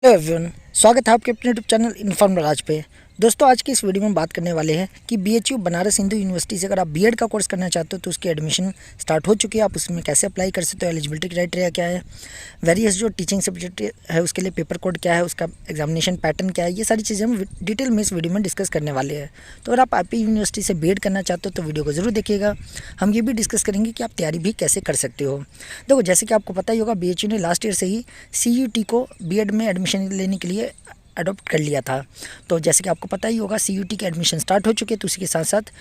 Hello everyone, स्वागत है आपके अपने यूट्यूब चैनल इन्फॉर्म राज पे। दोस्तों, आज की इस वीडियो में बात करने वाले हैं कि बीएचयू बनारस हिंदू यूनिवर्सिटी से अगर आप बीएड का कोर्स करना चाहते हो तो उसकी एडमिशन स्टार्ट हो चुकी है। आप उसमें कैसे अप्लाई कर सकते हो, एलिजिबिलिटी क्राइटेरिया क्या है, वेरियस जो टीचिंग सब्जेक्ट है उसके लिए पेपर कोड क्या है, उसका एग्जामिनेशन पैटर्न क्या है, ये सारी चीज़ें हम डिटेल में इस वीडियो में डिस्कस करने वाले हैं। तो अगर आप आईपी यूनिवर्सिटी से बीएड करना चाहते हो तो वीडियो को ज़रूर देखिएगा। हम ये भी डिस्कस करेंगे कि आप तैयारी भी कैसे कर सकते हो। देखो, जैसे कि आपको पता ही होगा, बीएचयू ने लास्ट ईयर से ही सीयूटी को बीएड में एडमिशन लेने के लिए अडॉप्ट कर लिया था। तो जैसे कि आपको पता ही होगा, सीयूटी के एडमिशन स्टार्ट हो चुके हैं, तो उसी के साथ साथ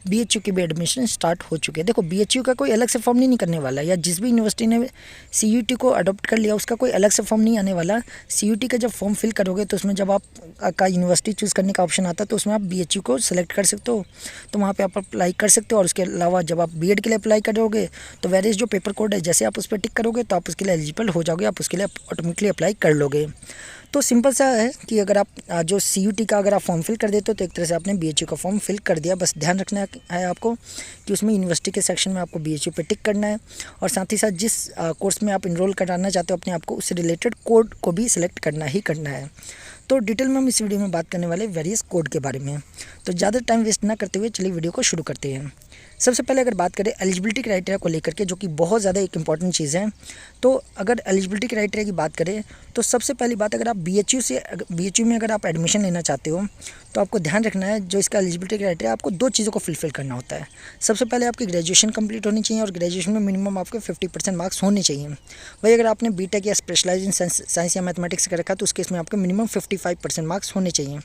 बीएचयू के भी एडमिशन स्टार्ट हो चुके हैं। देखो, बीएचयू का कोई अलग से फॉर्म नहीं करने वाला, या जिस भी यूनिवर्सिटी ने सीयूटी को अडॉप्ट कर लिया उसका कोई अलग से फॉर्म नहीं आने वाला। सीयूटी का जब फॉर्म फिल करोगे तो उसमें जब आप का यूनिवर्सिटी चूज़ करने का ऑप्शन आता है तो उसमें आप बीएचयू को सिलेक्ट कर सकते हो, तो वहाँ पे आप अप्लाई कर सकते हो। और उसके अलावा जब आप बीएड के लिए अप्लाई करोगे तो वेरियस जो पेपर कोड है, जैसे आप उस पर टिक करोगे तो आप उसके लिए एलिजिबल हो जाओगे, आप उसके लिए ऑटोमेटिकली अप्लाई कर लोगे। तो सिंपल सा है कि अगर आप जो सीयूटी का अगर आप फॉर्म फिल कर देते हो तो एक तरह से आपने बीएचयू का फॉर्म फिल कर दिया। बस ध्यान रखना है आपको कि उसमें यूनिवर्सिटी के सेक्शन में आपको बीएचयू पे टिक करना है, और साथ ही साथ जिस कोर्स में आप इनरोल कराना चाहते हो अपने आप को, उससे रिलेटेड कोड को भी सिलेक्ट करना ही करना है। तो डिटेल में हम इस वीडियो में बात करने वाले वेरियस कोड के बारे में। तो ज़्यादा टाइम वेस्ट ना करते हुए चलिए वीडियो को शुरू करते हैं। सबसे पहले अगर बात करें एलिजिबिलिटी क्राइटेरिया को लेकर के, जो कि बहुत ज़्यादा एक इंपॉर्टेंट चीज़ है, तो अगर एलिजिबिलिटी क्राइटेरिया की बात करें तो सबसे पहली बात, अगर आप बीएचयू में अगर आप एडमिशन लेना चाहते हो तो आपको ध्यान रखना है, जो इसका एलिजिबिलिटी क्राइटेरिया, आपको दो चीज़ों को फुलफिल करना होता है। सबसे पहले आपकी ग्रेजुएशन कंप्लीट होनी चाहिए, और ग्रेजुएशन में मिनिमम आपके 50% मार्क्स होने चाहिए। वही अगर आपने बीटेक या स्पेशलाइज इन साइंस या मैथमेटिक्स कर रखा तो उसके इसमें आपके मिनिमम 55% मार्क्स होने चाहिए।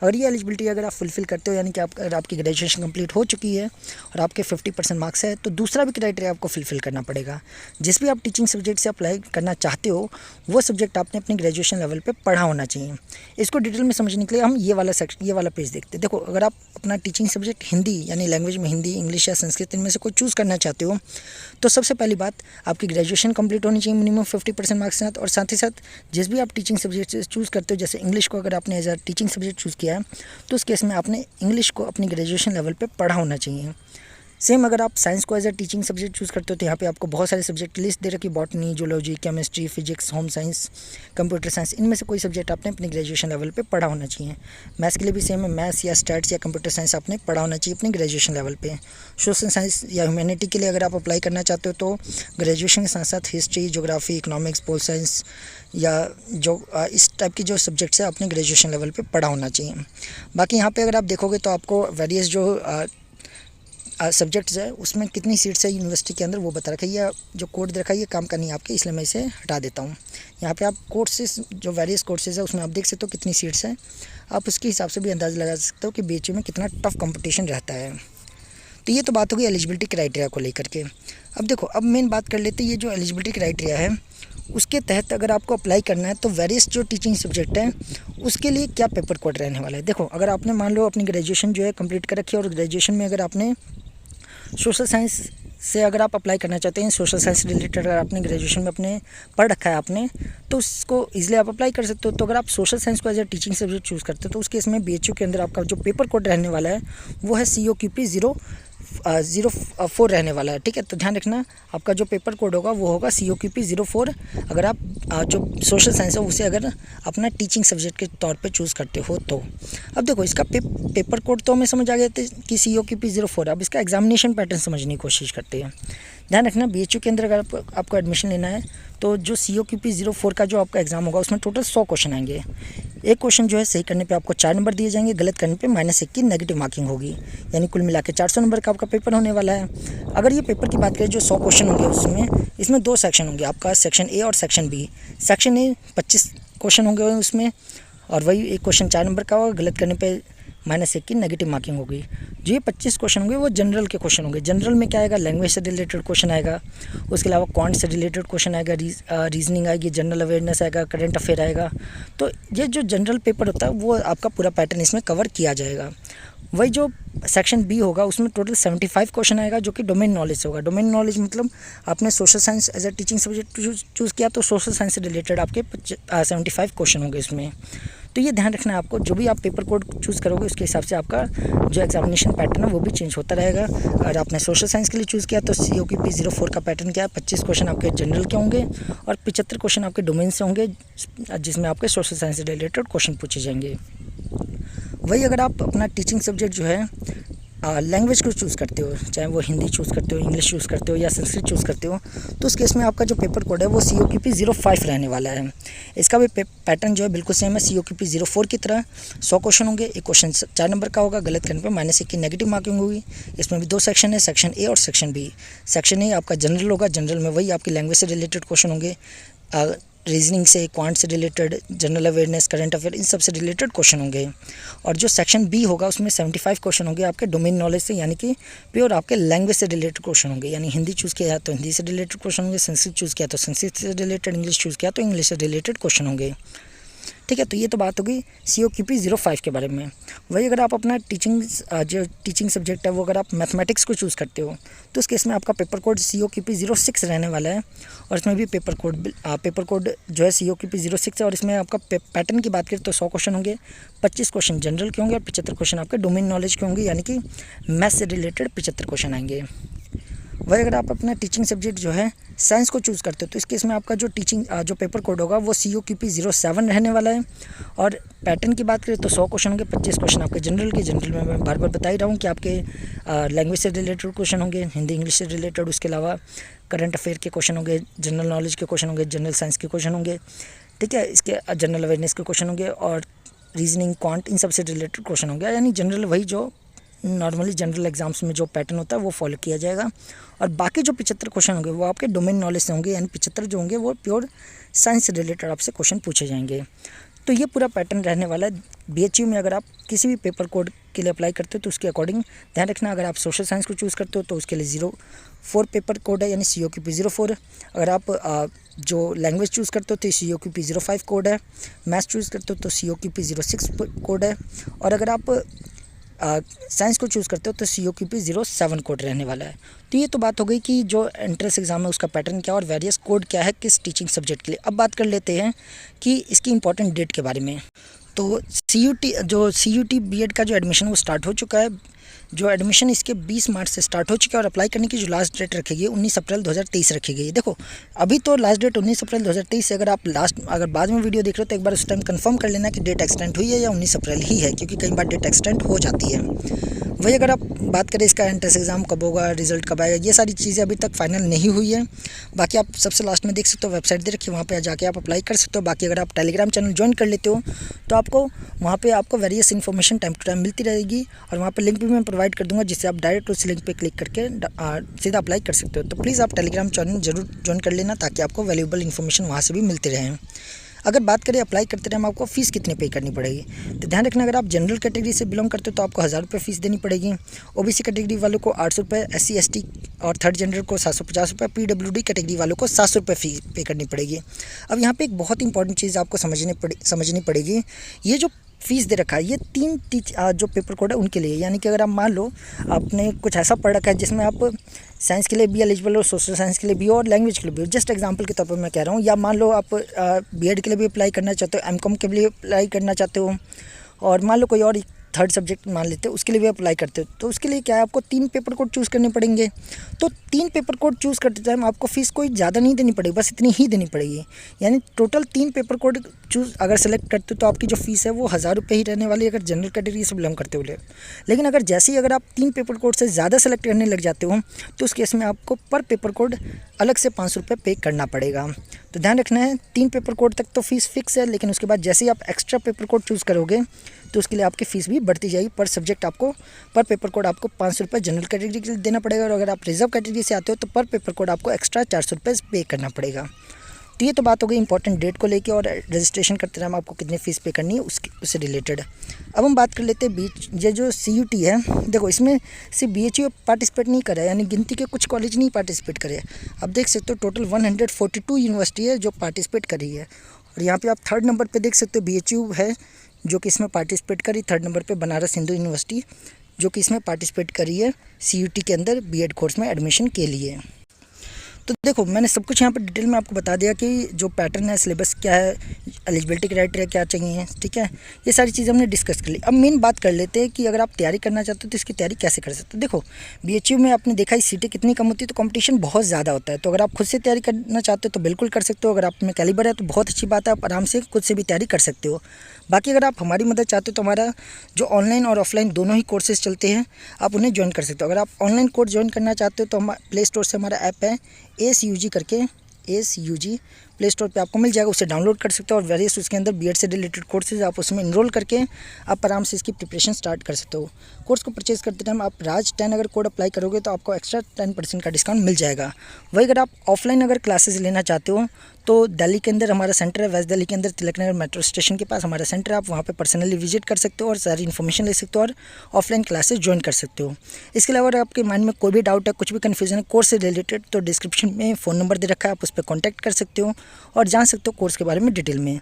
अगर ये एलिजिबिलिटी अगर आप फुलफिल करते हो, यानी कि अगर आपकी ग्रेजुएशन कंप्लीट हो चुकी है और आपके 50% मार्क्स है, तो दूसरा भी क्राइटेरिया आपको फुलफिल करना पड़ेगा। जिस भी आप टीचिंग सब्जेक्ट से अप्लाई करना चाहते हो वो सब्जेक्ट आपने अपनी ग्रेजुएशन लेवल पे पढ़ा होना चाहिए। इसको डिटेल में समझने के लिए हम ये वाला पेज देखते हैं। देखो, अगर आप अपना टीचिंग सब्जेक्ट हिंदी यानी लैंग्वेज में हिंदी, इंग्लिश या संस्कृत इनमें से कोई चूज़ करना चाहते हो तो सबसे पहली बात, आपकी ग्रेजुएशन कंप्लीट होनी चाहिए मिनिमम 50% मार्क्स के साथ। और साथ ही साथ जिस भी आप टीचिंग सब्जेक्ट से चूज़ करते हो, जैसे इंग्लिश को अगर आपने as a teaching subject choose किया है तो उस केस में आपने इंग्लिश को अपनी ग्रेजुएशन लेवल पे पढ़ा होना चाहिए। सेम अगर आप साइंस को as a teaching subject choose करते हो तो यहाँ पे आपको बहुत सारे सब्जेक्ट लिस्ट दे रखी, botany, zoology, chemistry, physics, home science, computer science, इनमें से कोई सब्जेक्ट आपने अपनी ग्रेजुएशन लेवल पे पढ़ा होना चाहिए। मैथ्स के लिए भी सेम है, मैथ्स या स्टैट्स या कंप्यूटर साइंस आपने पढ़ा होना चाहिए अपनी ग्रेजुएशन लेवल पे। सोशल साइंस या ह्यूमैनिटी के लिए अगर आप अप्लाई करना चाहते हो तो ग्रेजुएशन के साथ साथ history, geography, economics, pol science या जो इस टाइप की जो सब्जेक्ट्स है अपने ग्रेजुएशन लेवल पे पढ़ा होना चाहिए। बाकी यहाँ पे अगर आप देखोगे तो आपको वेरियस जो सब्जेक्ट्स है उसमें कितनी सीट्स है यूनिवर्सिटी के अंदर वो बता रखा है। ये जो कोड दे रखा है ये काम का नहीं है आपके, इसलिए मैं इसे हटा देता हूँ। यहाँ पे आप कोर्सेज, जो वेरियस कोर्सेज है उसमें आप देख सकते हो कितनी सीट्स हैं। आप उसके हिसाब से भी अंदाज़ा लगा सकते हो कि बीएचयू में कितना टफ कंपटीशन रहता है। तो ये तो बात होगी एलिजिबिलिटी क्राइटेरिया को लेकर के। अब देखो, अब मेन बात कर लेते हैं, ये जो एलिजिबिलिटी क्राइटेरिया है उसके तहत अगर आपको अप्लाई करना है तो वेरियस जो टीचिंग सब्जेक्ट है उसके लिए क्या पेपर कोड रहने वाला है। देखो, अगर आपने मान लो अपनी ग्रेजुएशन जो है कंप्लीट कर रखी है, और ग्रेजुएशन में अगर आपने सोशल साइंस से अगर आप अप्लाई करना चाहते हैं, सोशल साइंस रिलेटेड अगर आपने ग्रेजुएशन में अपने पढ़ रखा है आपने, तो उसको ईजिली आप अप्लाई कर सकते हो। तो अगर आप सोशल साइंस को as a teaching subject choose करते हो तो उस केस में बीएचयू के अंदर आपका जो पेपर कोड रहने वाला है वो है COQP 004 रहने वाला है। ठीक है, तो ध्यान रखना, आपका जो पेपर कोड होगा वो होगा COQP 04। अगर आप जो सोशल साइंस है उसे अगर अपना टीचिंग सब्जेक्ट के तौर पे चूज़ करते हो तो। अब देखो, इसका पेपर कोड तो हमें समझ आ गया था कि COQP 04। अब इसका एग्जामिनेशन पैटर्न समझने की कोशिश करते हैं। ध्यान रखना, बीएचयू के अंदर अगर आपको एडमिशन लेना है तो जो COQP 04 का जो आपका एग्ज़ाम होगा उसमें टोटल 100 क्वेश्चन आएंगे। एक क्वेश्चन जो है सही करने पे आपको 4 नंबर दिए जाएंगे, गलत करने पे -1 की नेगेटिव मार्किंग होगी, यानी कुल मिला के 400 नंबर का आपका पेपर होने वाला है। अगर ये पेपर की बात करें, जो 100 क्वेश्चन होंगे इसमें 2 सेक्शन होंगे, आपका सेक्शन ए और section B. Section A 25 question होंगे उसमें, और वही एक क्वेश्चन 4 नंबर का होगा, गलत करने पे -1 की नेगेटिव मार्किंग होगी। जो ये 25 क्वेश्चन होंगे वो जनरल के क्वेश्चन होंगे। जनरल में क्या आएगा, लैंग्वेज से रिलेटेड क्वेश्चन आएगा, उसके अलावा क्वांट से रिलेटेड क्वेश्चन आएगा, रीजनिंग आएगी, जनरल अवेयरनेस आएगा, करंट अफेयर आएगा। तो ये जो जनरल पेपर होता है वो आपका पूरा पैटर्न इसमें कवर किया जाएगा। वही जो सेक्शन बी होगा उसमें टोटल 75 क्वेश्चन आएगा, जो कि डोमेन नॉलेज से होगा। डोमेन नॉलेज मतलब आपने social science as a teaching subject choose किया तो सोशल साइंस से रिलेटेड आपके 75 क्वेश्चन होंगे इसमें। तो ये ध्यान रखना है आपको, जो भी आप पेपर कोड चूज़ करोगे उसके हिसाब से आपका जो एग्जामिनेशन पैटर्न है वो भी चेंज होता रहेगा। अगर आपने सोशल साइंस के लिए चूज़ किया तो COQP 04 का पैटर्न क्या है, 25 क्वेश्चन आपके जनरल के होंगे और 75 क्वेश्चन आपके डोमेन से होंगे, जिसमें आपके सोशल साइंस से रिलेटेड क्वेश्चन पूछे जाएंगे। वही अगर आप अपना टीचिंग सब्जेक्ट जो है लैंग्वेज को चूज़ करते हो, चाहे वो हिंदी चूज़ करते हो, इंग्लिश चूज़ करते हो या संस्कृत चूज़ करते हो, तो उस केस में आपका जो पेपर कोड है वो COQP 05 रहने वाला है। इसका भी पैटर्न जो है बिल्कुल सेम है COQP 04 की तरह। 100 क्वेश्चन होंगे, एक क्वेश्चन 4 नंबर का होगा, गलत करने पर -1 की नेगेटिव मार्किंग होगी। इसमें भी 2 सेक्शन है, सेक्शन A और सेक्शन B। सेक्शन A आपका जनरल होगा, जनरल में वही आपकी लैंग्वेज से रिलेटेड क्वेश्चन होंगे, रीजनिंग से, क्वांट से related, general awareness, current affair, इन सब से रिलेटेड क्वेश्चन होंगे। और जो सेक्शन B होगा उसमें 75 क्वेश्चन होंगे आपके डोमेन नॉलेज से, यानी कि प्योर आपके लैंग्वेज से रिलेटेड क्वेश्चन होंगे। यानी हिंदी चूज़ किया तो हिंदी से रिलेटेड क्वेश्चन होंगे, संस्कृत चूज़ किया तो संस्कृत से रिलेटेड, इंग्लिश चूज़ किया तो इंग्लिश से रिलेटेड क्वेश्चन होंगे। ठीक है, तो ये तो बात होगी COQP 05 के बारे में। वही अगर आप अपना जो टीचिंग सब्जेक्ट है वो अगर आप मैथमेटिक्स को चूज़ करते हो तो उस केस में आपका पेपर कोड COQP 06 रहने वाला है। और इसमें भी पेपर कोड जो है COQP 06 है। और इसमें आपका पैटर्न की बात करें तो 100 क्वेश्चन होंगे, 25 क्वेश्चन जनरल के होंगे और 75 क्वेश्चन आपके डोमेन नॉलेज के होंगे, यानी कि मैथ्स से रिलेटेड 75 क्वेश्चन आएंगे। वही अगर आप अपना टीचिंग सब्जेक्ट जो है साइंस को चूज़ करते हो तो इस केस में आपका जो पेपर कोड होगा वो COQP 07 रहने वाला है। और पैटर्न की बात करें तो 100 क्वेश्चन होंगे, 25 क्वेश्चन आपके जनरल में मैं बार बार बता ही रहा हूँ कि आपके लैंग्वेज से रिलेटेड क्वेश्चन होंगे, हिंदी इंग्लिश से रिलेटेड, उसके अलावा करंट अफेयर के क्वेश्चन होंगे, जनरल नॉलेज के क्वेश्चन होंगे, जनरल साइंस के क्वेश्चन होंगे। ठीक है, इसके जनरल अवेयरनेस के क्वेश्चन होंगे और रीजनिंग, क्वांट, इन सब से रिलेटेड क्वेश्चन होंगे। यानी जनरल वही जो नॉर्मली जनरल एग्जाम्स में जो पैटर्न होता है वो फॉलो किया जाएगा। और बाकी जो 75 क्वेश्चन होंगे वो आपके डोमेन नॉलेज से होंगे, यानी 75 जो होंगे वो प्योर साइंस से रिलेटेड आपसे क्वेश्चन पूछे जाएंगे। तो ये पूरा पैटर्न रहने वाला है। BHU में अगर आप किसी भी पेपर कोड के लिए अप्लाई करते हो तो उसके अकॉर्डिंग ध्यान रखना। अगर आप सोशल साइंस को चूज़ करते हो तो उसके लिए 04 पेपर कोड है, यानी COQP 04। अगर आप जो लैंग्वेज चूज़ करते हो तो COQP 05 कोड है। मैथ्स चूज़ करते हो तो COQP 06 कोड है। और अगर आप साइंस को चूज़ करते हो तो COQP 07 कोड रहने वाला है। तो ये तो बात हो गई कि जो एंट्रेंस एग्ज़ाम है उसका पैटर्न क्या और वेरियस कोड क्या है किस टीचिंग सब्जेक्ट के लिए। अब बात कर लेते हैं कि इसकी इंपॉर्टेंट डेट के बारे में। तो CUT B.Ed का जो एडमिशन वो स्टार्ट हो चुका है। जो एडमिशन इसके 20 मार्च से स्टार्ट हो चुका है और अप्लाई करने की जो लास्ट डेट रखी गई 19 अप्रैल 2023 रखी गई है। देखो अभी तो लास्ट डेट 19 अप्रैल 2023 से, अगर बाद में वीडियो देख रहे हो तो एक बार उस टाइम कंफर्म कर लेना कि डेट एक्सटेंड हुई है या 19 अप्रैल ही है, क्योंकि कई बार डेट एक्सटेंड हो जाती है। वही अगर आप बात करें इसका एंट्रेंस एग्ज़ाम कब होगा, रिजल्ट कब आएगा, ये सारी चीज़ें अभी तक फाइनल नहीं हुई है। बाकी आप सबसे लास्ट में देख सकते हो वेबसाइट दे रखी है, वहाँ पे जाके आप अप्लाई कर सकते हो। बाकी अगर आप टेलीग्राम चैनल ज्वाइन कर लेते हो तो आपको वहाँ पे आपको various information time to time मिलती रहेगी। और वहाँ पे लिंक भी मैं प्रोवाइड कर दूँगा, जिससे आप डायरेक्ट उस लिंक पे क्लिक करके सीधा अप्लाई कर सकते हो। तो प्लीज़ आप टेलीग्राम चैनल जरूर ज्वाइन कर लेना, ताकि आपको वैल्यूएबल इन्फॉर्मेशन वहाँ से भी मिलती रहे। अगर बात करें अप्लाई करते टाइम आपको फ़ीस कितनी पे करनी पड़ेगी, तो ध्यान रखना अगर आप जनरल कैटेगरी से बिलोंग करते हो तो आपको 1000 रुपये फ़ीस देनी पड़ेगी। OBC कैटेगरी वालों को 800 रुपये, SC ST और थर्ड जेंडर को 750 रुपये, PWD कैटेगरी वालों को 700 रुपये फ़ीस पे करनी पड़ेगी। अब यहाँ पे एक बहुत इंपॉर्टेंट चीज़ आपको समझनी पड़ेगी। ये जो फ़ीस दे रखा है ये 3 जो पेपर कोड है उनके लिए, यानी कि अगर आप मान लो आपने कुछ ऐसा पढ़ रखा है जिसमें आप साइंस के लिए भी एलिजिबल हो, सोशल साइंस के लिए भी हो और लैंग्वेज के लिए भी हो, जस्ट एग्जांपल के तौर पर मैं कह रहा हूँ। या मान लो आप B.Ed के लिए भी अप्लाई करना चाहते हो, MCOM के लिए अप्लाई करना चाहते हो, और मान लो कोई और थर्ड सब्जेक्ट मान लेते हो उसके लिए भी अप्लाई करते हो, तो उसके लिए क्या है आपको 3 पेपर कोड चूज़ करने पड़ेंगे। तो 3 पेपर कोड चूज़ करते टाइम आपको फ़ीस कोई ज़्यादा नहीं देनी पड़ेगी, बस इतनी ही देनी पड़ेगी। यानी टोटल 3 पेपर कोड अगर सेलेक्ट करते हो तो आपकी जो फ़ीस है वो 1000 रुपये ही रहने वाली है, अगर जनरल कैटेगरी से बिलोंग करते हो। लेकिन अगर आप 3 पेपर कोड से ज़्यादा सेलेक्ट करने लग जाते हो तो उस केस में आपको पर पेपर कोड अलग से 500 रुपये पे करना पड़ेगा। तो ध्यान रखना है 3 पेपर कोड तक तो फ़ीस फिक्स है, लेकिन उसके बाद जैसे ही आप एक्स्ट्रा पेपर कोड चूज़ करोगे तो उसके लिए आपकी फ़ीस भी बढ़ती जाएगी। पर सब्जेक्ट आपको पर पेपर कोड आपको 500 रुपये जनरल कैटेगरी के लिए देना पड़ेगा, और अगर आप रिजर्व कैटेगरी से आते हो तो पर पेपर कोड आपको एक्स्ट्रा 400 रुपये पे करना पड़ेगा। तो ये तो बात हो गई इंपॉर्टेंट डेट को लेके और रजिस्ट्रेशन करते टाइम आपको कितनी फ़ीस पे करनी है उससे रिलेटेड। अब हम बात कर लेते हैं ये जो CUT है। देखो इसमें सिर्फ BHU पार्टिसिपेट नहीं करे, यानी गिनती के कुछ कॉलेज नहीं पार्टिसिपेट करे। अब देख सकते हो टोटल 142 यूनिवर्सिटी है जो पार्टिसिपेट करी है। और यहाँ पे आप थर्ड नंबर पे देख सकते हो BHU है जो कि इसमें पार्टिसिपेट करी। थर्ड नंबर पे बनारस हिंदू यूनिवर्सिटी जो कि इसमें पार्टिसिपेट करी है CUT के अंदर B.Ed कोर्स में एडमिशन के लिए। तो देखो मैंने सब कुछ यहाँ पर डिटेल में आपको बता दिया कि जो पैटर्न है, सिलेबस क्या है, एलिजिबिलिटी क्राइटेरिया क्या चाहिए, ठीक है। ये सारी चीज़ें हमने डिस्कस कर ली। अब मेन बात कर लेते हैं कि अगर आप तैयारी करना चाहते हो तो इसकी तैयारी कैसे कर सकते हो। देखो बीएचयू में आपने देखा ही सीटें कितनी कम होती है, तो कंपटीशन बहुत ज़्यादा होता है। तो अगर आप खुद से तैयारी करना चाहते हो तो बिल्कुल कर सकते हो। अगर आप में कैलिबर है तो बहुत अच्छी बात है, आप आराम से खुद से भी तैयारी कर सकते हो। बाकी अगर आप हमारी मदद चाहते हो तो हमारा जो ऑनलाइन और ऑफलाइन दोनों ही कोर्सेज चलते हैं, आप उन्हें ज्वाइन कर सकते हो। अगर आप ऑनलाइन कोर्स ज्वाइन करना चाहते हो तो हम प्ले स्टोर से हमारा ऐप है ASUG करके, ASUG प्ले स्टोर पे आपको मिल जाएगा, उसे डाउनलोड कर सकते हो। और वेरियस उसके अंदर बीएड से रिलेटेड कोर्सेज आप उसमें इनरोल करके आप आराम से इसकी प्रिपरेशन स्टार्ट कर सकते हो। कोर्स को परचेज करते टाइम आप राज10 अगर कोड अप्लाई करोगे तो आपको एक्स्ट्रा 10% का डिस्काउंट मिल जाएगा। वही अगर आप ऑफलाइन अगर क्लासेस लेना चाहते हो तो दिल्ली के अंदर हमारा सेंटर है, वेस्ट दिल्ली के अंदर तिलक नगर मेट्रो स्टेशन के पास हमारा सेंटर है। आप वहाँ पे पर्सनली विजिट कर सकते हो और सारी इन्फॉर्मेशन ले सकते हो और ऑफलाइन क्लासेस ज्वाइन कर सकते हो। इसके अलावा अगर आपके माइंड में कोई भी डाउट है, कुछ भी कन्फ्यूजन है कोर्स से रिलेटेड, तो डिस्क्रिप्शन में फ़ोन नंबर दे रखा है, आप उस पर कॉन्टैक्ट कर सकते हो और जान सकते हो कोर्स के बारे में डिटेल में।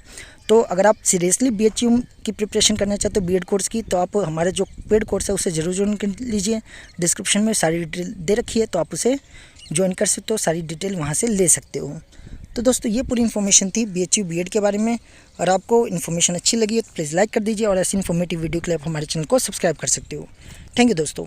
तो अगर आप सीरियसली BHU की प्रिपरेशन करना चाहते हो बीएड कोर्स की, तो आप हमारे जो पेड कोर्स है उसे ज़रूर ज्वाइन कर लीजिए। डिस्क्रिप्शन में सारी डिटेल दे रखी है, तो आप उसे ज्वाइन कर सकते हो, सारी डिटेल वहाँ से ले सकते हो। तो दोस्तों ये पूरी इन्फॉर्मेशन थी BHU बीएड के बारे में। और आपको इन्फॉर्मेशन अच्छी लगी है तो प्लीज़ लाइक कर दीजिए और ऐसी इन्फॉर्मेटिव वीडियो के लिए आप हमारे चैनल को सब्सक्राइब कर सकते हो। थैंक यू दोस्तों।